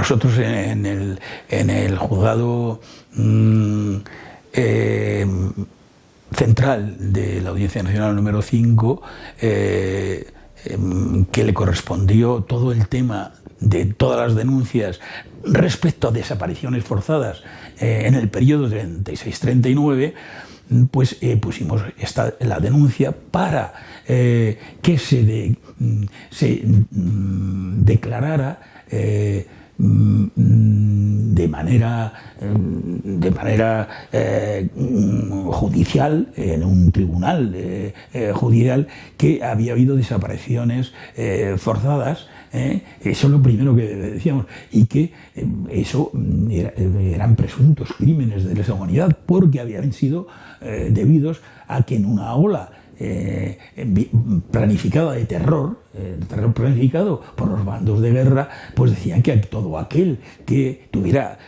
nosotros en el juzgado central de la Audiencia Nacional número 5, que le correspondió todo el tema de todas las denuncias respecto a desapariciones forzadas en el periodo 36-39, pues pusimos la denuncia para que se declarara de manera judicial, en un tribunal judicial, que había habido desapariciones forzadas. Eso es lo primero que decíamos, y que eso eran presuntos crímenes de lesa humanidad, porque habían sido debidos a que en una ola planificada de terror planificado por los bandos de guerra, pues decían que todo aquel que tuviera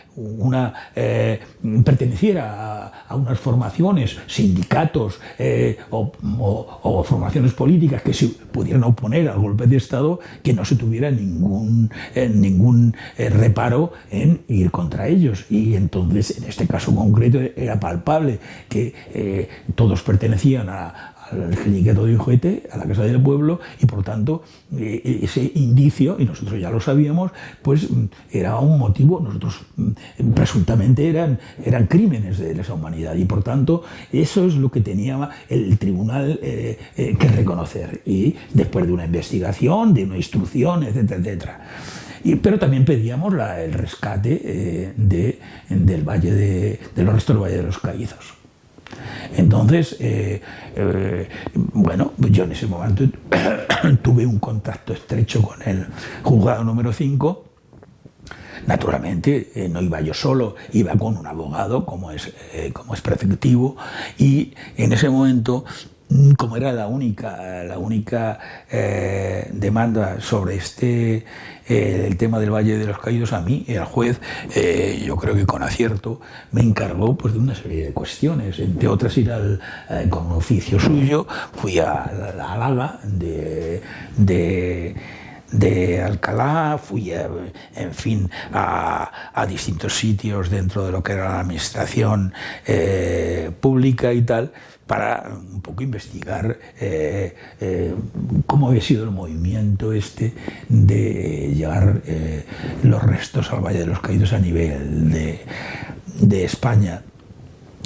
perteneciera a unas formaciones, sindicatos o formaciones políticas que se pudieran oponer al golpe de Estado, que no se tuviera ningún reparo en ir contra ellos. Y entonces, en este caso concreto, era palpable que todos pertenecían al sindicato de Ujete, a la Casa del Pueblo, y por tanto ese indicio, y nosotros ya lo sabíamos, pues era un motivo. Nosotros presuntamente eran crímenes de lesa humanidad, y por tanto eso es lo que tenía el tribunal que reconocer, y después de una investigación, de una instrucción, etcétera, etcétera. Pero también pedíamos el rescate del valle de los restos del Valle de los Caídos. Entonces, bueno, yo en ese momento tuve un contacto estrecho con el juzgado número 5. Naturalmente, no iba yo solo, iba con un abogado, como es preceptivo, y en ese momento, como era la única demanda sobre el tema del Valle de los Caídos, a mí, el juez, yo creo que con acierto, me encargó pues de una serie de cuestiones, entre otras ir con oficio suyo, fui a la Laga de Alcalá, fui en fin a distintos sitios dentro de lo que era la administración pública y tal, para un poco investigar cómo había sido el movimiento de llevar los restos al Valle de los Caídos a nivel de España.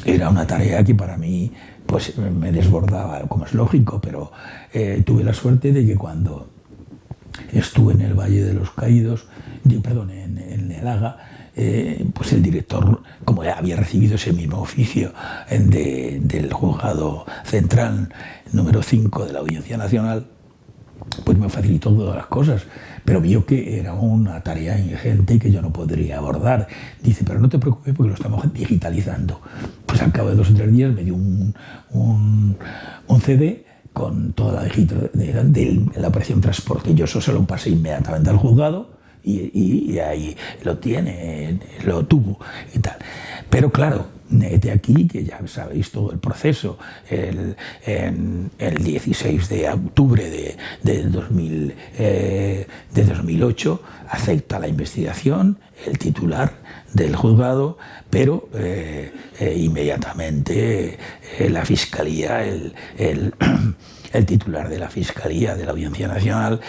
Era una tarea que para mí pues me desbordaba, como es lógico, pero tuve la suerte de que cuando estuve en el Valle de los Caídos, en el Haga, pues el director, como había recibido ese mismo oficio del juzgado central número 5 de la Audiencia Nacional, pues me facilitó todas las cosas, pero vio que era una tarea ingente que yo no podría abordar. Dice, pero no te preocupes porque lo estamos digitalizando. Pues al cabo de 2 o 3 días me dio un CD con toda la digitalización de la operación transporte. Yo eso se lo pasé inmediatamente al juzgado, y ahí lo tuvo y tal. Pero claro, de aquí, que ya sabéis todo el proceso, el 16 de octubre de 2008 acepta la investigación el titular del juzgado, pero inmediatamente la Fiscalía, el titular de la Fiscalía de la Audiencia Nacional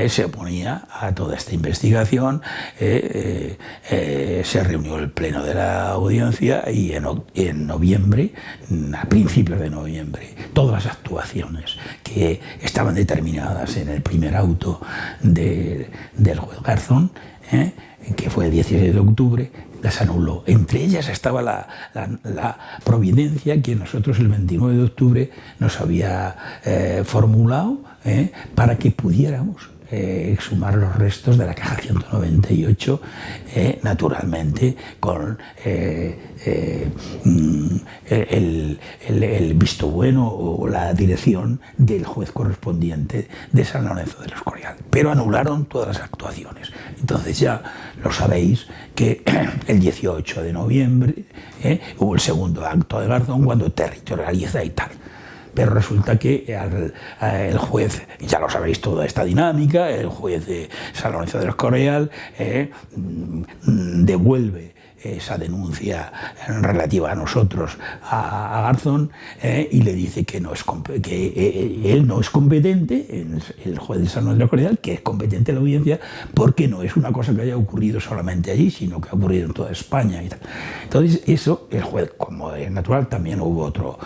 se oponía a toda esta investigación. Se reunió el pleno de la audiencia y en noviembre, a principios de noviembre, todas las actuaciones que estaban determinadas en el primer auto del juez Garzón, que fue el 16 de octubre, las anuló. Entre ellas estaba la providencia que nosotros el 29 de octubre nos había formulado para que pudiéramos exhumar los restos de la caja 198, naturalmente con el visto bueno o la dirección del juez correspondiente de San Lorenzo del Escorial. Pero anularon todas las actuaciones. Entonces ya lo sabéis que el 18 de noviembre hubo el segundo acto de Garzón, cuando territorializa y tal. Pero resulta que el juez, ya lo sabéis toda esta dinámica, el juez de San Lorenzo del Escorial devuelve esa denuncia relativa a nosotros a Garzón y le dice que él no es competente, el juez de San Lorenzo del Escorial, que es competente en la audiencia, porque no es una cosa que haya ocurrido solamente allí, sino que ha ocurrido en toda España y tal. Entonces eso, el juez, como es natural, también hubo otro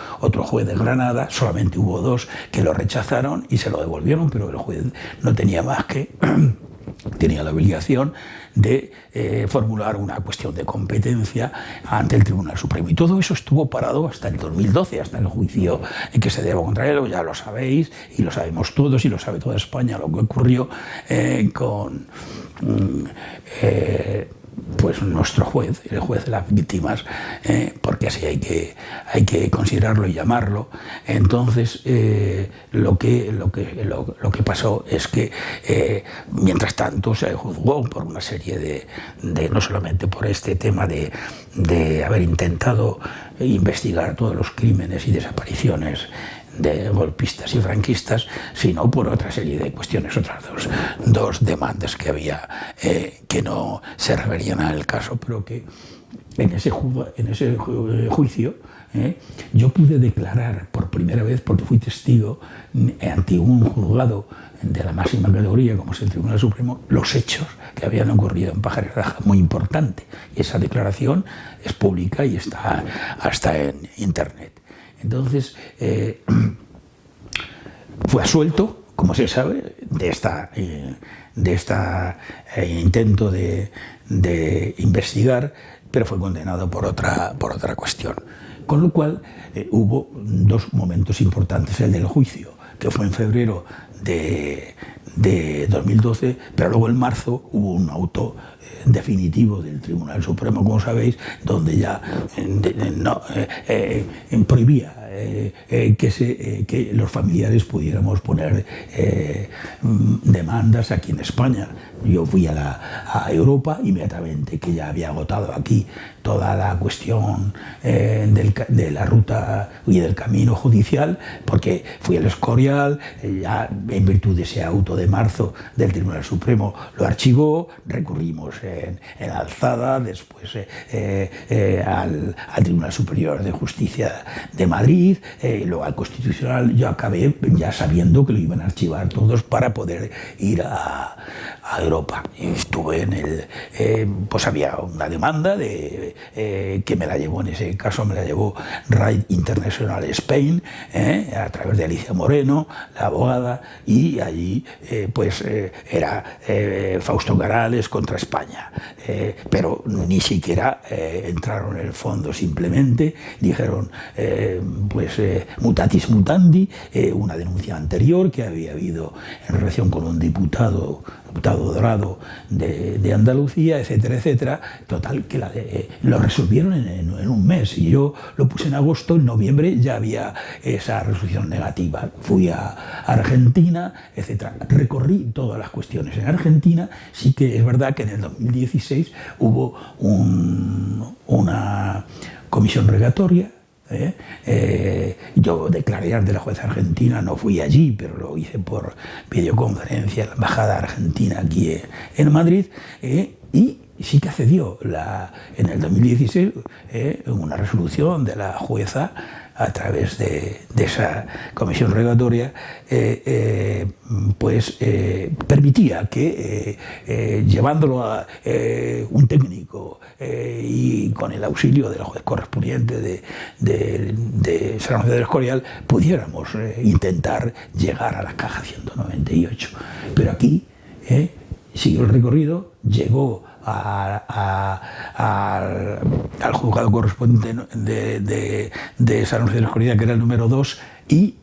juez de Granada, solamente hubo 2 que lo rechazaron y se lo devolvieron, pero el juez no tenía más que tenía la obligación de formular una cuestión de competencia ante el Tribunal Supremo. Y todo eso estuvo parado hasta el 2012, hasta el juicio en que se llevó contra él. Ya lo sabéis, y lo sabemos todos, y lo sabe toda España, lo que ocurrió con pues nuestro juez, el juez de las víctimas, porque así hay que considerarlo y llamarlo. Entonces lo que pasó es que mientras tanto se juzgó por una serie de no solamente por este tema de haber intentado investigar todos los crímenes y desapariciones de golpistas y franquistas, sino por otra serie de cuestiones, otras dos demandas que había que no se referían al caso, pero que en ese juicio yo pude declarar por primera vez, porque fui testigo ante un juzgado de la máxima categoría, como es el Tribunal Supremo, los hechos que habían ocurrido en Pájaro y Raja, muy importante. Y esa declaración es pública y está hasta en Internet. Entonces, fue absuelto, como se sabe, de esta intento de investigar, pero fue condenado por otra cuestión. Con lo cual, hubo 2 momentos importantes. El del juicio, que fue en febrero de 2012, pero luego en marzo hubo un auto definitivo del Tribunal Supremo, como sabéis, donde ya prohibía que los familiares pudiéramos poner demandas aquí en España. Yo fui a Europa inmediatamente, que ya había agotado aquí toda la cuestión de la ruta y del camino judicial, porque fui al Escorial, ya en virtud de ese auto de marzo del Tribunal Supremo lo archivó, recurrimos en alzada, después al Tribunal Superior de Justicia de Madrid, luego al Constitucional. Yo acabé ya sabiendo que lo iban a archivar todos para poder ir a Europa. Y estuve pues había una demanda que me la llevó, en ese caso me la llevó Right International Spain, a través de Alicia Moreno, la abogada, y allí pues era Fausto Garales contra España. Pero ni siquiera entraron en el fondo, simplemente dijeron mutatis mutandi, una denuncia anterior que había habido en relación con un diputado dorado de Andalucía, etcétera, etcétera. Total, que lo resolvieron en un mes, y yo lo puse en agosto. En noviembre ya había esa resolución negativa. Fui a Argentina, etcétera. Recorrí todas las cuestiones. En Argentina sí que es verdad que en el 2016 hubo una comisión rogatoria. Yo declaré ante la jueza argentina, no fui allí, pero lo hice por videoconferencia en la embajada argentina aquí en Madrid, y sí que accedió en el 2016 una resolución de la jueza a través de esa comisión rogatoria, permitía que llevándolo a un técnico y con el auxilio del juez correspondiente de San Lorenzo del Escorial pudiéramos intentar llegar a la caja 198. Pero aquí siguió el recorrido, llegó al juzgado correspondiente de San Lorenzo del Escorial, que era el número 2, y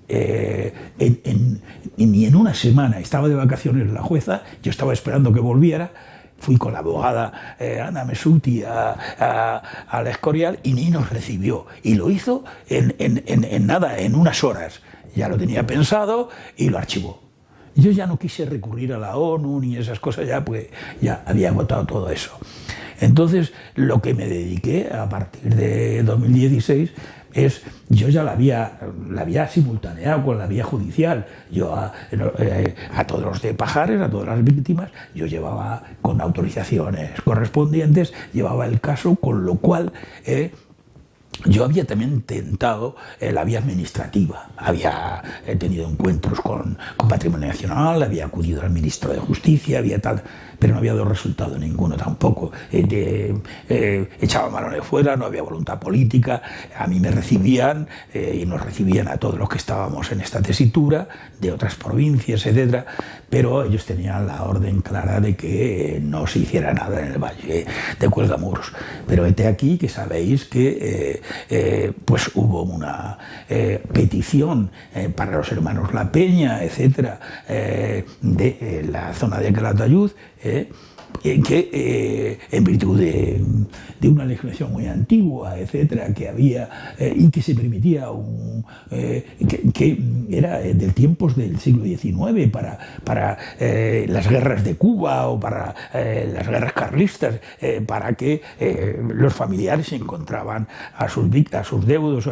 ni en una semana, estaba de vacaciones la jueza, yo estaba esperando que volviera. Fui con la abogada Ana Mesuti al Escorial y ni nos recibió. Y lo hizo en nada, en unas horas. Ya lo tenía pensado y lo archivó. Yo ya no quise recurrir a la ONU ni esas cosas, pues ya había agotado todo eso. Entonces, lo que me dediqué a partir de 2016 yo ya la había simultaneado con la vía judicial. Yo a todos los de Pajares, a todas las víctimas, yo llevaba con autorizaciones correspondientes, llevaba el caso, con lo cual yo había también tentado la vía administrativa, había tenido encuentros con Patrimonio Nacional, había acudido al ministro de Justicia, había tal, pero no había dado resultado ninguno tampoco. Echaba mano fuera, no había voluntad política, a mí me recibían y nos recibían a todos los que estábamos en esta tesitura, de otras provincias, etcétera, pero ellos tenían la orden clara de que no se hiciera nada en el Valle de Cuelgamuros. Pero hete aquí que sabéis que pues hubo una petición para los hermanos La Peña, etcétera, de la zona de Calatayud, que en virtud de una legislación muy antigua, etcétera, que había y que se permitía que era de tiempos del siglo XIX para las guerras de Cuba o para las guerras carlistas, para que los familiares se encontraban a sus deudos,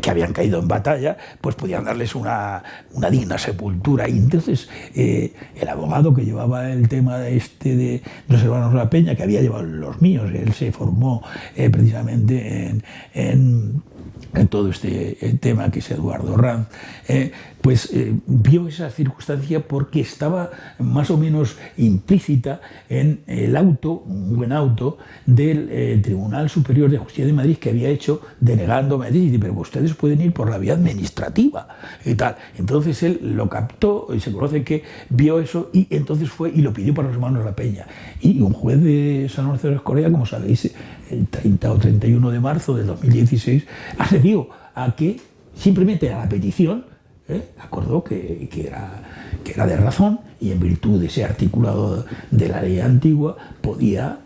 que habían caído en batalla, pues podían darles una digna sepultura. Y entonces el abogado que llevaba el tema de los hermanos La Peña, que había llevado los míos, él se formó precisamente en todo este tema, que es Eduardo Ranz, pues vio esa circunstancia porque estaba más o menos implícita en el auto, un buen auto, del Tribunal Superior de Justicia de Madrid, que había hecho denegando Madrid, pero ustedes pueden ir por la vía administrativa y tal. Entonces él lo captó y se conoce que vio eso y entonces fue y lo pidió para los hermanos La Peña. Y un juez de San Lorenzo de Escorial, como sabéis, el 30 o 31 de marzo del 2016, accedió a que simplemente a la petición acordó que era de razón, y en virtud de ese articulado de la ley antigua podía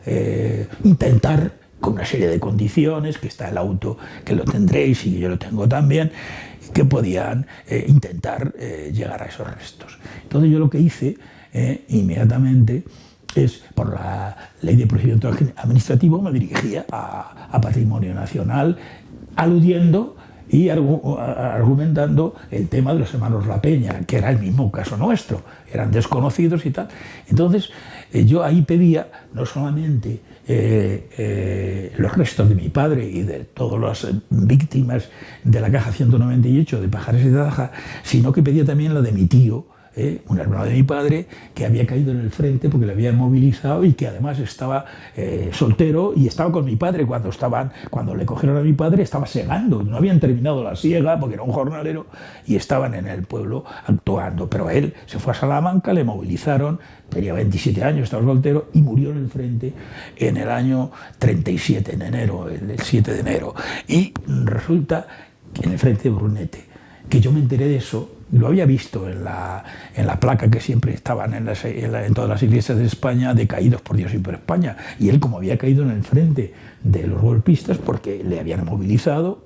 intentar, con una serie de condiciones, que está el auto, que lo tendréis y yo lo tengo también, que podían intentar llegar a esos restos. Entonces yo lo que hice inmediatamente es, por la ley de procedimiento administrativo, me dirigía a Patrimonio Nacional, aludiendo y argumentando el tema de los hermanos La Peña, que era el mismo caso nuestro, eran desconocidos y tal. Entonces yo ahí pedía no solamente los restos de mi padre y de todas las víctimas de la caja 198 de Pajares y Taja, sino que pedía también la de mi tío, un hermano de mi padre, que había caído en el frente porque le habían movilizado y que además estaba soltero y estaba con mi padre cuando le cogieron a mi padre, estaba segando, no habían terminado la siega porque era un jornalero y estaban en el pueblo actuando, pero él se fue a Salamanca, le movilizaron, tenía 27 años, estaba soltero y murió en el frente en el año 37, en enero, el 7 de enero, y resulta que en el frente de Brunete, que yo me enteré de eso. Lo había visto en la placa que siempre estaban en todas las iglesias de España, de caídos por Dios y por España. Y él, como había caído en el frente de los golpistas, porque le habían movilizado,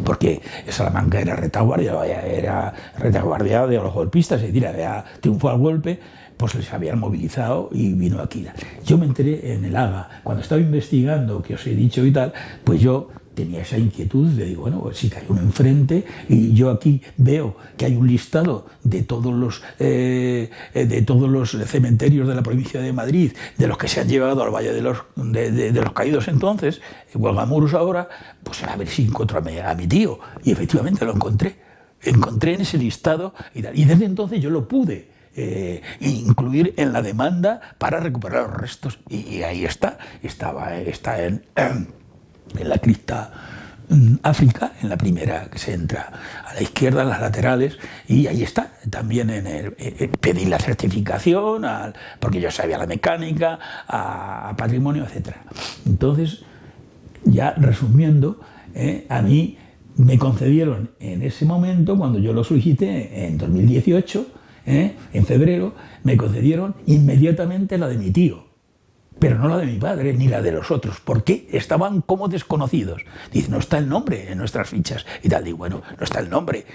porque Salamanca era retaguardia de los golpistas, es decir, había triunfado al golpe, pues les habían movilizado y vino aquí. Yo me enteré en el Haga, cuando estaba investigando, que os he dicho y tal, pues yo tenía esa inquietud de, digo, bueno, pues sí que hay uno enfrente y yo aquí veo que hay un listado de todos los cementerios de la provincia de Madrid, de los que se han llevado al Valle de los Caídos entonces, en Cuelgamuros ahora, pues a ver si encuentro a mi tío. Y efectivamente lo encontré en ese listado y tal. Y desde entonces yo lo pude incluir en la demanda para recuperar los restos. Y ahí está en la cripta África, en la primera que se entra a la izquierda, en las laterales, y ahí está, también pedí la certificación, porque yo sabía la mecánica, a patrimonio, etc. Entonces, ya resumiendo, a mí me concedieron en ese momento, cuando yo lo solicité en 2018, en febrero, me concedieron inmediatamente la de mi tío, pero no la de mi padre ni la de los otros, porque estaban como desconocidos. Dice, no está el nombre en nuestras fichas y tal. Digo, bueno, no está el nombre,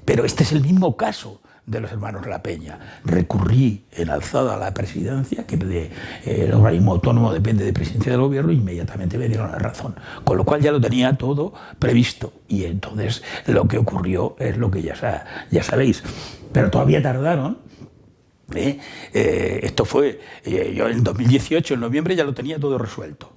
pero este es el mismo caso de los hermanos La Peña. Recurrí en alzada a la presidencia, que el organismo autónomo depende de presidencia del gobierno, e inmediatamente me dieron la razón. Con lo cual ya lo tenía todo previsto. Y entonces lo que ocurrió es lo que ya sabéis. Pero todavía tardaron. Esto fue, yo en 2018, en noviembre, ya lo tenía todo resuelto.